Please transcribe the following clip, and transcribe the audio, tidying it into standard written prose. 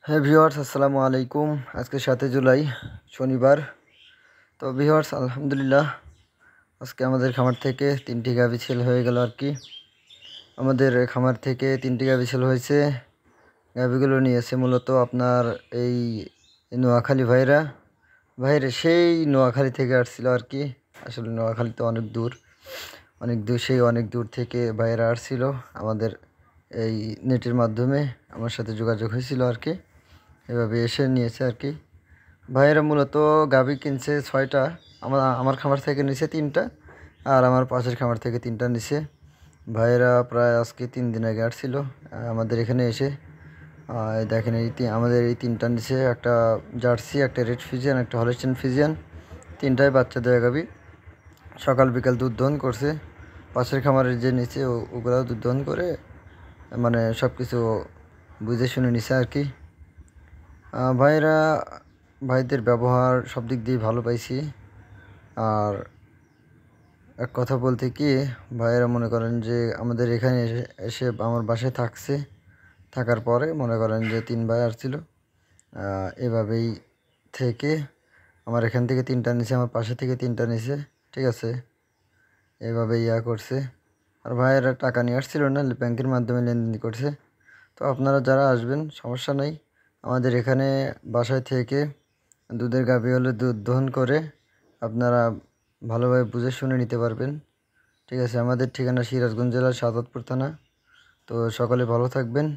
হ্যাঁ ভিউয়ার্স, আসসালামু আলাইকুম। আজকে 7 জুলাই শনিবার। তো ভিউয়ার্স, আলহামদুলিল্লাহ আজকে আমাদের খামার থেকে 3টি গাভী সেল হয়ে গেল আর কি। আমাদের খামার থেকে 3টি গাভী সেল হয়েছে। গাভীগুলো নিয়েছে মূলত আপনার এই নোয়াখালী ভাইরা সেই নোয়াখালী থেকে আসছিল আর কি। আসলে নোয়াখালী তো অনেক দূর থেকে ভাইরা আসছিল। আমাদের এই নেটের মাধ্যমে আমার সাথে যোগাযোগ হয়েছিল আর কি। এভাবে এসে নিয়েছে আর কি। ভাইয়েরা মূলত গাভী কিনছে 6টা। আমার খামার থেকে নিছে 3টা, আর আমার পাশের খামার থেকে 3টা নিছে। ভাইয়েরা প্রায় আজকে 3 দিন আগে আসছিল আমাদের এখানে এসে। দেখেন আমাদের এই 3টা নিছে, একটা জার্সি, একটা রেড ফিজিয়ান, একটা হলস্টাইন ফিজিয়ান। 3টাই বাচ্চা দেওয়া গাভী। সকাল বিকাল দুধ দহন করছে। পাশের খামারের যে নিচে ওগুলাও দুধ দহন করে, মানে সব কিছু বুঝে শুনে নিছে আর কি। ভাইদের ব্যবহার সব দিক দিয়ে ভালো পাইছি। আর এক কথা বলতে কি, ভাইয়েরা মনে করেন যে আমাদের এখানে এসে আমার বাসায় থাকার পরে মনে করেন যে 3 ভাই আসছিল। এভাবেই থেকে আমার এখান থেকে 3টা নিছে, আমার পাশে থেকে 3টা নিছে, ঠিক আছে। এভাবে করছে। আর ভাইয়েরা টাকা নিয়ে আসছিল না, ব্যাংকের মাধ্যমে লেনদেন করছে। তো আপনারা যারা আসবেন সমস্যা নেই, আমাদের এখানে বাসায় থেকে দুধের গাভী হলে দুধ দহন করে আপনারা ভালোভাবে বুঝে শুনে নিতে পারবেন, ঠিক আছে। আমাদের ঠিকানা সিরাজগঞ্জ জেলার সাদতপুর থানা। তো সকলে ভালো থাকবেন।